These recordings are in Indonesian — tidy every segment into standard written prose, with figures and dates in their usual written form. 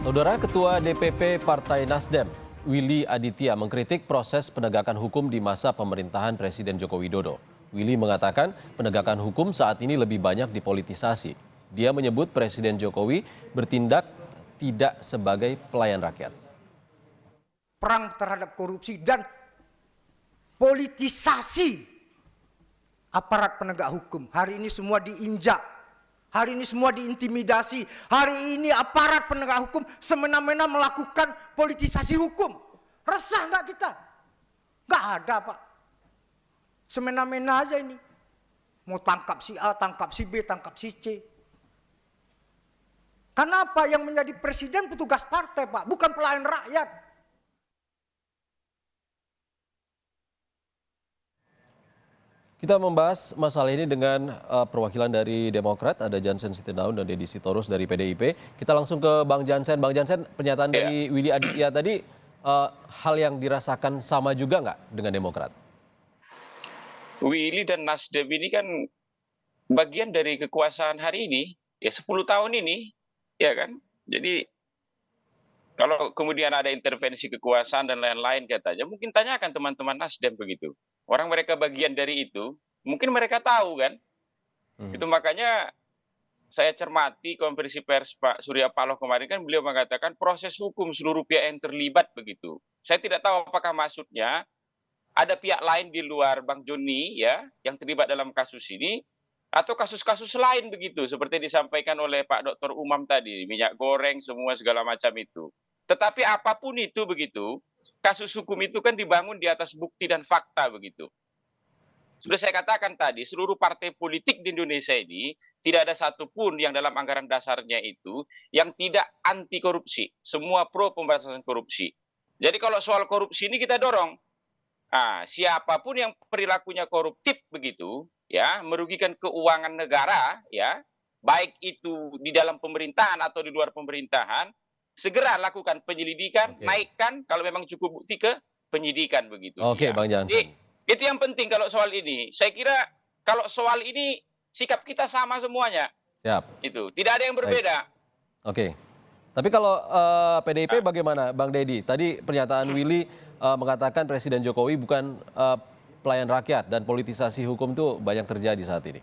Saudara Ketua DPP Partai Nasdem, Willy Aditya mengkritik proses penegakan hukum di masa pemerintahan Presiden Joko Widodo. Willy mengatakan penegakan hukum saat ini lebih banyak dipolitisasi. Dia menyebut Presiden Jokowi bertindak tidak sebagai pelayan rakyat. Perang terhadap korupsi dan politisasi aparat penegak hukum. Hari ini semua diinjak. Hari ini semua diintimidasi. Hari ini aparat penegak hukum semena-mena melakukan politisasi hukum. Resah nggak kita? Nggak ada, Pak. Semena-mena aja ini. Mau tangkap si A, tangkap si B, tangkap si C. Kenapa yang menjadi presiden petugas partai, Pak? Bukan pelayan rakyat. Kita membahas masalah ini dengan perwakilan dari Demokrat, ada Jansen Sitinaun dan Deddy Sitorus dari PDIP. Kita langsung ke Bang Jansen. Bang Jansen, pernyataan dari Willy Aditya tadi, hal yang dirasakan sama juga nggak dengan Demokrat? Willy dan Nasdem ini kan bagian dari kekuasaan hari ini, ya 10 tahun ini, ya kan? Jadi kalau kemudian ada intervensi kekuasaan dan lain-lain katanya, mungkin tanyakan teman-teman Nasdem begitu. Orang mereka bagian dari itu, mungkin mereka tahu kan. Itu makanya saya cermati konferensi pers Pak Surya Paloh kemarin kan beliau mengatakan proses hukum seluruh pihak yang terlibat begitu. Saya tidak tahu apakah maksudnya ada pihak lain di luar Bang Joni ya yang terlibat dalam kasus ini atau kasus-kasus lain begitu seperti disampaikan oleh Pak Dr. Umam tadi, minyak goreng semua segala macam itu. Tetapi apapun itu begitu, kasus hukum itu kan dibangun di atas bukti dan fakta begitu. Sudah saya katakan tadi, seluruh partai politik di Indonesia ini tidak ada satupun yang dalam anggaran dasarnya itu yang tidak anti korupsi. Semua pro pemberantasan korupsi. Jadi kalau soal korupsi ini kita dorong. Nah, siapapun yang perilakunya koruptif begitu, ya, merugikan keuangan negara, ya, baik itu di dalam pemerintahan atau di luar pemerintahan, segera lakukan penyelidikan, naikkan kalau memang cukup bukti ke penyidikan begitu. Oke, Bang Jansen. Itu yang penting kalau soal ini. Saya kira kalau soal ini sikap kita sama semuanya. Siap. Itu tidak ada yang berbeda. Oke. Tapi kalau PDIP bagaimana, Bang Deddy? Tadi pernyataan Willy mengatakan Presiden Jokowi bukan pelayan rakyat dan politisasi hukum itu banyak terjadi saat ini.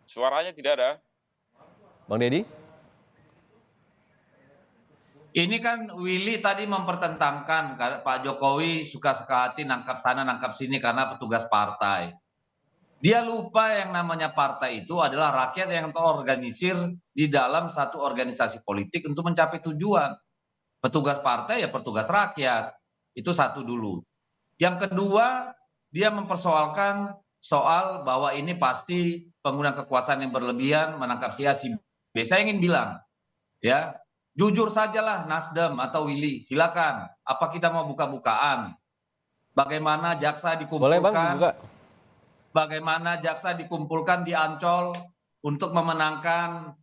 Suaranya tidak ada. Bang Deddy? Ini kan Willy tadi mempertentangkan Pak Jokowi suka sekali nangkap sana nangkap sini karena petugas partai. Dia lupa yang namanya partai itu adalah rakyat yang terorganisir di dalam satu organisasi politik untuk mencapai tujuan. Petugas partai ya petugas rakyat. Itu satu dulu. Yang kedua, dia mempersoalkan soal bahwa ini pasti penggunaan kekuasaan yang berlebihan menangkap si A si B. Saya ingin bilang, ya, jujur sajalah Nasdem atau Willy, silakan. Apa kita mau buka-bukaan? Bagaimana jaksa dikumpulkan? Boleh Bang, buka. Bagaimana jaksa dikumpulkan di Ancol untuk memenangkan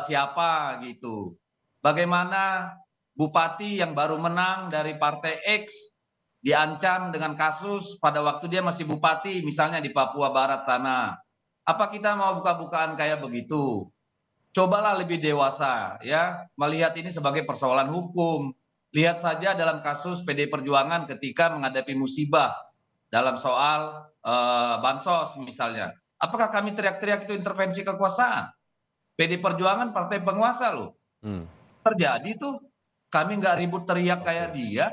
siapa gitu. Bagaimana bupati yang baru menang dari partai X diancam dengan kasus pada waktu dia masih bupati misalnya di Papua Barat sana. Apa kita mau buka-bukaan kayak begitu? Cobalah lebih dewasa ya, melihat ini sebagai persoalan hukum. Lihat saja dalam kasus PDI Perjuangan ketika menghadapi musibah dalam soal bansos misalnya. Apakah kami teriak-teriak itu intervensi kekuasaan? PDI Perjuangan partai penguasa loh. Terjadi tuh, kami nggak ribut teriak kayak dia.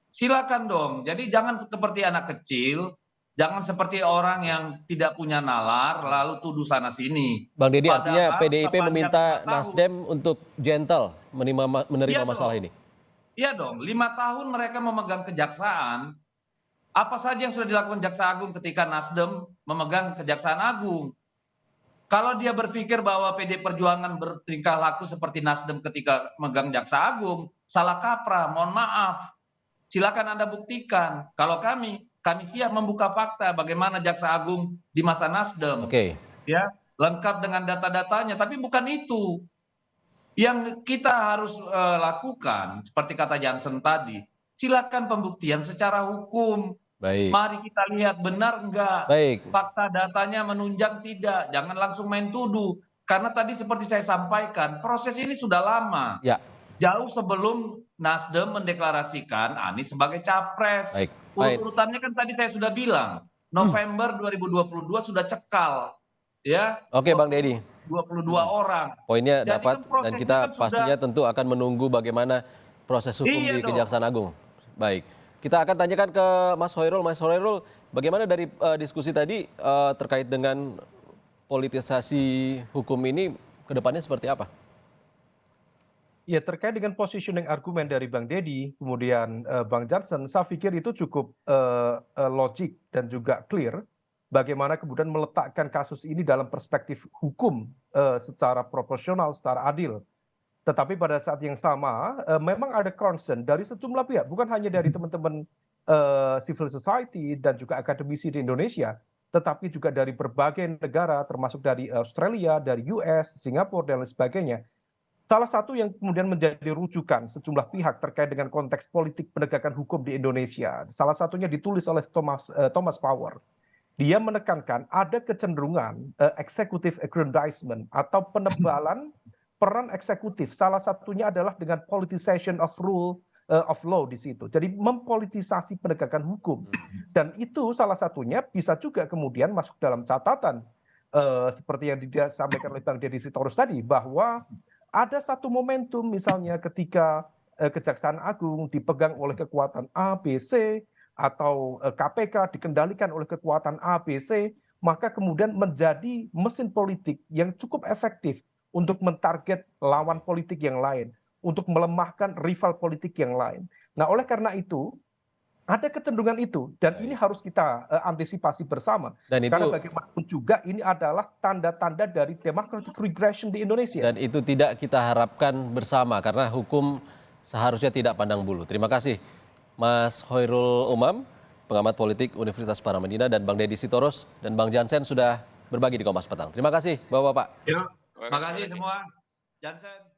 Silakan dong. Jadi jangan seperti anak kecil, jangan seperti orang yang tidak punya nalar lalu tuduh sana sini. Bang Deddy, artinya Padahal PDIP meminta 5 tahun. Nasdem untuk gentle menerima masalah ini. Iya dong, 5 tahun mereka memegang kejaksaan. Apa saja yang sudah dilakukan Jaksa Agung ketika Nasdem memegang Kejaksaan Agung? Kalau dia berpikir bahwa PD Perjuangan bertingkah laku seperti Nasdem ketika memegang Jaksa Agung, salah kaprah, mohon maaf. Silakan Anda buktikan. Kalau kami siap membuka fakta bagaimana Jaksa Agung di masa Nasdem. Ya, lengkap dengan data-datanya, tapi bukan itu. Yang kita harus lakukan, seperti kata Jansen tadi, silakan pembuktian secara hukum. Baik. Mari kita lihat benar enggak, Baik. fakta datanya menunjang tidak, jangan langsung main tuduh. Karena tadi seperti saya sampaikan, proses ini sudah lama. Ya. Jauh sebelum Nasdem mendeklarasikan Anies sebagai capres. Baik. Urut-urutannya kan tadi saya sudah bilang, November 2022 sudah cekal. Ya. Oke, Bang Deddy. 22 orang. Poinnya Jadi dapat kan dan prosesnya kita kan sudah- pastinya tentu akan menunggu bagaimana proses hukum Iya di dong. Kejaksaan Agung. Baik. Kita akan tanyakan ke Mas Hoirul. Mas Hoirul, bagaimana dari diskusi tadi terkait dengan politisasi hukum ini ke depannya seperti apa? Ya, terkait dengan positioning argumen dari Bang Deddy, kemudian Bang Jansen, saya pikir itu cukup logik dan juga clear bagaimana kemudian meletakkan kasus ini dalam perspektif hukum secara proporsional, secara adil. Tetapi pada saat yang sama, memang ada concern dari sejumlah pihak, bukan hanya dari teman-teman civil society dan juga akademisi di Indonesia, tetapi juga dari berbagai negara, termasuk dari Australia, dari US, Singapura, dan lain sebagainya. Salah satu yang kemudian menjadi rujukan sejumlah pihak terkait dengan konteks politik penegakan hukum di Indonesia, salah satunya ditulis oleh Thomas Power. Dia menekankan ada kecenderungan executive aggrandizement atau penebalan peran eksekutif. Salah satunya adalah dengan politicization of rule of law di situ. Jadi mempolitisasi penegakan hukum. Dan itu salah satunya bisa juga kemudian masuk dalam catatan seperti yang disampaikan oleh Bang Deddy Sitorus tadi, bahwa ada satu momentum misalnya ketika Kejaksaan Agung dipegang oleh kekuatan A, B, C, atau KPK dikendalikan oleh kekuatan A, B, C, maka kemudian menjadi mesin politik yang cukup efektif untuk mentarget lawan politik yang lain, untuk melemahkan rival politik yang lain. Nah, oleh karena itu, ada kecenderungan itu, dan ini harus kita antisipasi bersama. Dan itu, karena bagaimanapun juga ini adalah tanda-tanda dari democratic regression di Indonesia. Dan itu tidak kita harapkan bersama, karena hukum seharusnya tidak pandang bulu. Terima kasih Mas Hoirul Umam, pengamat politik Universitas Paramadina, dan Bang Deddy Sitorus dan Bang Jansen sudah berbagi di Kompas Petang. Terima kasih Bapak-Bapak. Terima kasih semua. Jansen.